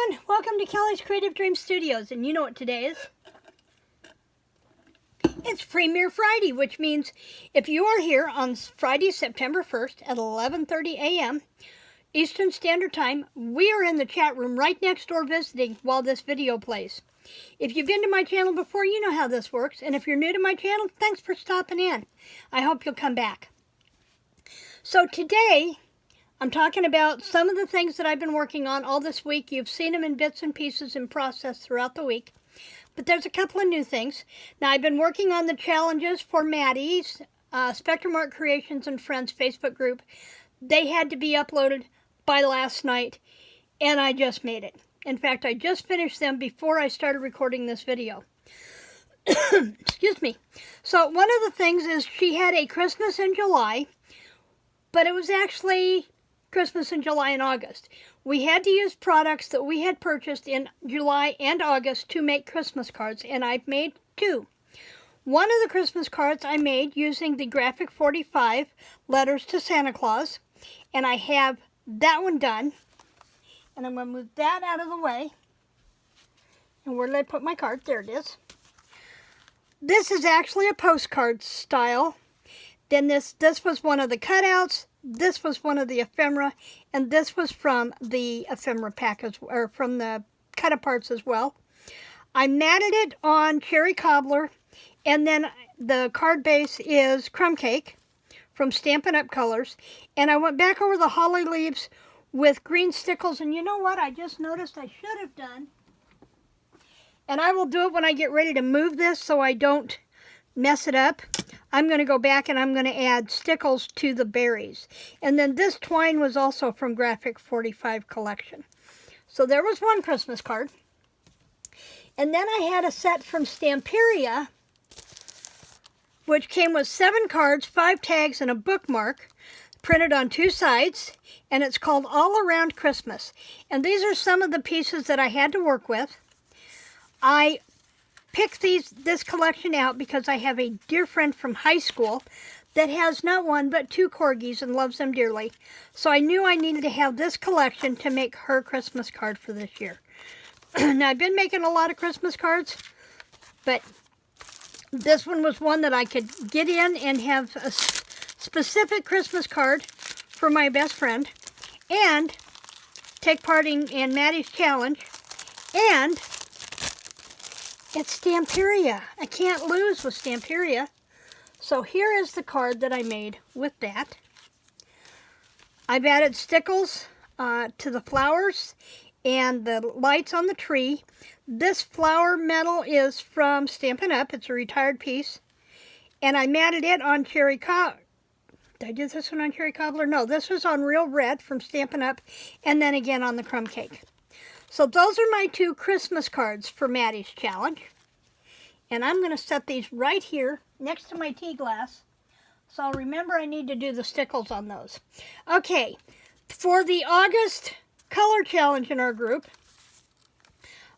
everyone, welcome to Kelly's Creative Dream Studios, and you know what today is? It's Premiere Friday, which means if you are here on Friday, September 1st at 11:30 a.m. Eastern Standard Time, we are in the chat room right next door visiting while this video plays. If you've been to my channel before, you know how this works, and if you're new to my channel, thanks for stopping in. I hope you'll come back. So today, I'm talking about some of the things that I've been working on all this week. You've seen them in bits and pieces in process throughout the week. But there's a couple of new things. Now, I've been working on the challenges for Maddie's Spectrum Art Creations and Friends Facebook group. They had to be uploaded by last night, and I just made it. In fact, I just finished them before I started recording this video. Excuse me. So one of the things is she had a Christmas in July, but it was actually Christmas in July and August. We had to use products that we had purchased in July and August to make Christmas cards, and I've made two. One of the Christmas cards I made using the Graphic 45 Letters to Santa Claus, and I have that one done. And I'm going to move that out of the way. And where did I put my card? There it is. This is actually a postcard style. Then this was one of the cutouts. This was one of the ephemera, and this was from the ephemera pack, or from the cut-aparts as well. I matted it on cherry cobbler, and then the card base is crumb cake from Stampin' Up! Colors. And I went back over the holly leaves with green stickles, and you know what I just noticed I should have done? And I will do it when I get ready to move this so I don't mess it up. I'm going to go back and I'm going to add stickles to the berries. And then this twine was also from Graphic 45 collection. So there was one Christmas card. And then I had a set from Stamperia, which came with 7 cards, 5 tags, and a bookmark, printed on 2 sides. And it's called All Around Christmas. And these are some of the pieces that I had to work with. I picked this collection out because I have a dear friend from high school that has not one but 2 corgis and loves them dearly. So I knew I needed to have this collection to make her Christmas card for this year. Now, I've been making a lot of Christmas cards, but this one was one that I could get in and have a specific Christmas card for my best friend and take part in Maddie's challenge, and it's Stamperia. I can't lose with Stamperia. So here is the card that I made with that. I've added stickles to the flowers and the lights on the tree. This flower metal is from Stampin' Up! It's a retired piece. And I matted it on cherry cobbler. Did I do this one on cherry cobbler? No, this was on Real Red from Stampin' Up! And then again on the crumb cake. So those are my 2 Christmas cards for Maddie's challenge. And I'm going to set these right here next to my tea glass. So I'll remember I need to do the stickles on those. Okay, for the August color challenge in our group,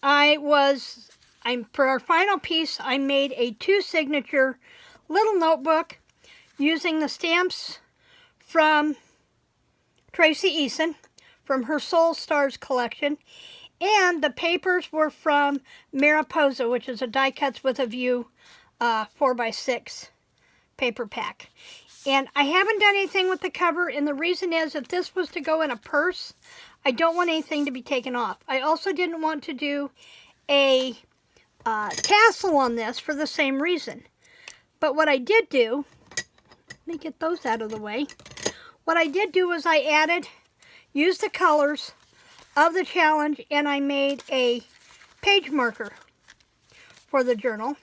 for our final piece, I made a 2-signature little notebook using the stamps from Tracy Eason from her Soul Stars collection. And the papers were from Mariposa, which is a Die Cuts with a View 4x6 paper pack. And I haven't done anything with the cover, and the reason is if this was to go in a purse, I don't want anything to be taken off. I also didn't want to do a tassel on this for the same reason. But what I did do, let me get those out of the way. What I did do was I used the colors of the challenge, and I made a page marker for the journal.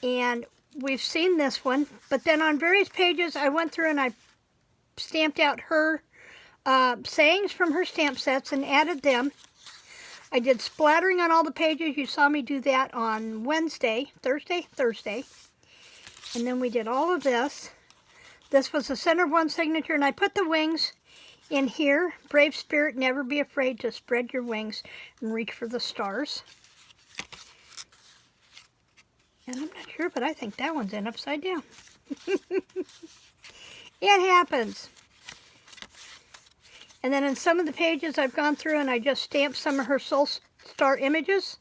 And we've seen this one, but then on various pages I went through and I stamped out her sayings from her stamp sets and added them. I did splattering on all the pages. You saw me do that on Thursday. And then we did all of this. This was the center of one signature, and I put the wings in here. Brave spirit, never be afraid to spread your wings and reach for the stars. And I'm not sure, but I think that one's in upside down. It happens. And then in some of the pages I've gone through and I just stamped some of her Soul Star images.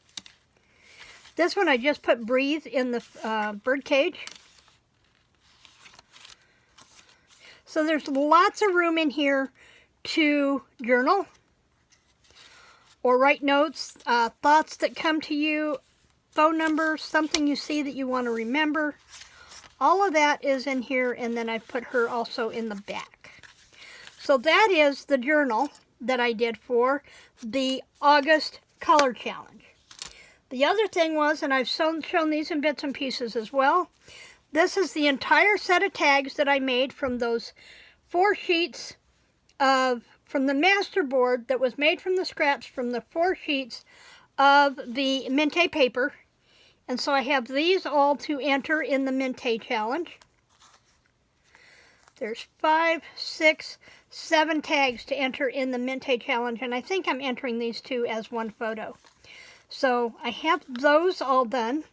This one I just put Breathe in the bird cage. So there's lots of room in here to journal or write notes, thoughts that come to you, phone numbers, something you see that you want to remember. All of that is in here, and then I put her also in the back. So that is the journal that I did for the August Color Challenge. The other thing was, and I've shown these in bits and pieces as well, this is the entire set of tags that I made from those 4 sheets from the master board that was made from the scraps from the 4 sheets of the Mint-A paper. And so I have these all to enter in the Mint-A challenge. There's 5, 6, 7 tags to enter in the Mint-A challenge, and I think I'm entering these 2 as 1 photo. So I have those all done.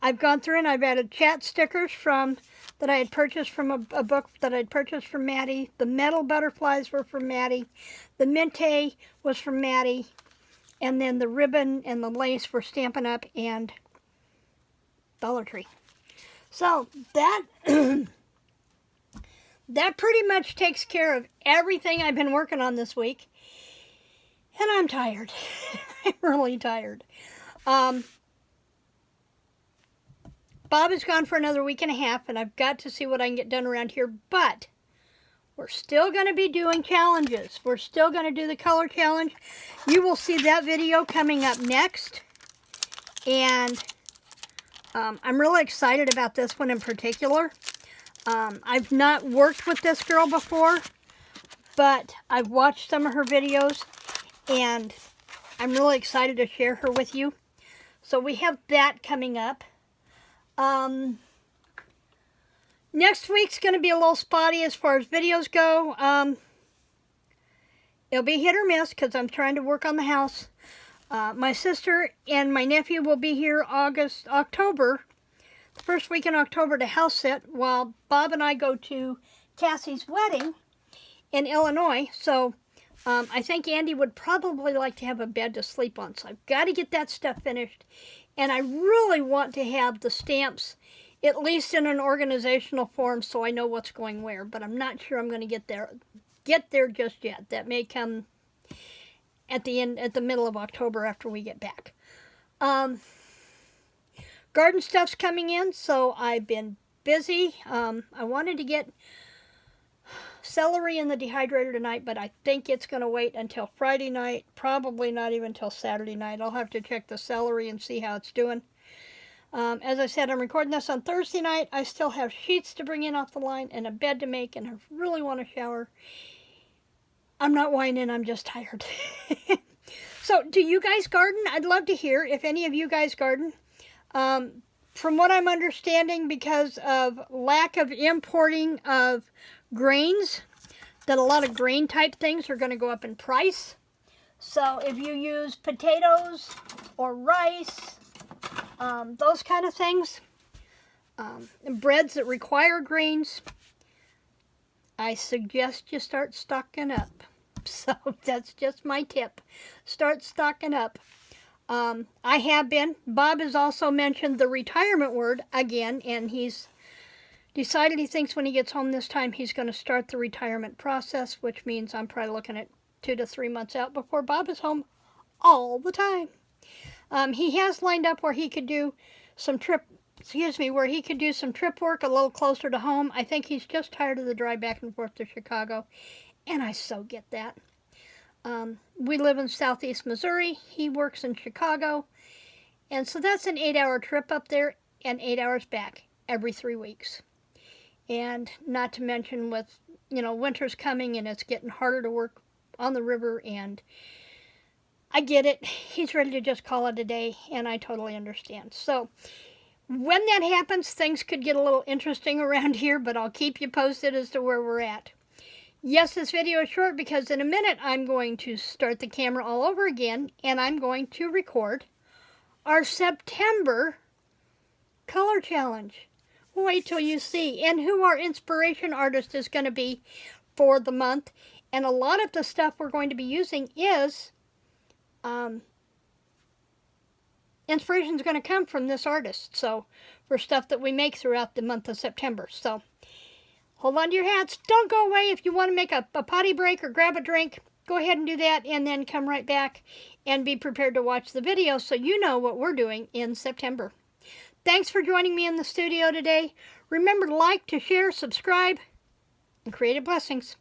I've gone through and I've added chat stickers that I had purchased from a book that I'd purchased from Maddie. The metal butterflies were from Maddie. The Mint-A was from Maddie. And then the ribbon and the lace were Stampin' Up! And Dollar Tree. So that that pretty much takes care of everything I've been working on this week. And I'm tired. I'm really tired. Bob is gone for another week and a half, and I've got to see what I can get done around here, but we're still going to be doing challenges. We're still going to do the color challenge. You will see that video coming up next, and I'm really excited about this one in particular. I've not worked with this girl before, but I've watched some of her videos, and I'm really excited to share her with you. So we have that coming up. Next week's going to be a little spotty as far as videos go. It'll be hit or miss because I'm trying to work on the house. My sister and my nephew will be here October, the first week in October to house sit while Bob and I go to Cassie's wedding in Illinois. So I think Andy would probably like to have a bed to sleep on. So I've got to get that stuff finished. And I really want to have the stamps at least in an organizational form so I know what's going where. But I'm not sure I'm going to get there just yet. That may come at the middle of October after we get back. Garden stuff's coming in, so I've been busy. I wanted to get celery in the dehydrator tonight, but I think it's going to wait until Friday night, probably not even until Saturday night. I'll have to check the celery and see how it's doing. As I said, I'm recording this on Thursday night. I still have sheets to bring in off the line and a bed to make, and I really want to shower. I'm not whining, I'm just tired. So, do you guys garden? I'd love to hear if any of you guys garden. From what I'm understanding, because of lack of importing of grains, that a lot of grain type things are going to go up in price. So if you use potatoes or rice, those kind of things, and breads that require grains, I suggest you start stocking up. So that's just my tip. Start stocking up. I have been. Bob has also mentioned the retirement word again, and he's decided he thinks when he gets home this time he's going to start the retirement process, which means I'm probably looking at 2 to 3 months out before Bob is home all the time. He has lined up where he could do some trip work a little closer to home. I think he's just tired of the drive back and forth to Chicago, and I so get that. We live in southeast Missouri. He works in Chicago, and so that's an 8-hour trip up there and 8 hours back every 3 weeks. And not to mention with, winter's coming and it's getting harder to work on the river, and I get it. He's ready to just call it a day, and I totally understand. So when that happens, things could get a little interesting around here, but I'll keep you posted as to where we're at. Yes, this video is short because in a minute I'm going to start the camera all over again, and I'm going to record our September color challenge. Wait till you see, and who our inspiration artist is going to be for the month, And a lot of the stuff we're going to be using is inspiration is going to come from this artist. So for stuff that we make throughout the month of September. So hold on to your hats. Don't go away. If you want to make a potty break or grab a drink, go ahead and do that, and then come right back and be prepared to watch the video so you know what we're doing in September. Thanks for joining me in the studio today. Remember to like, to share, subscribe, and creative blessings.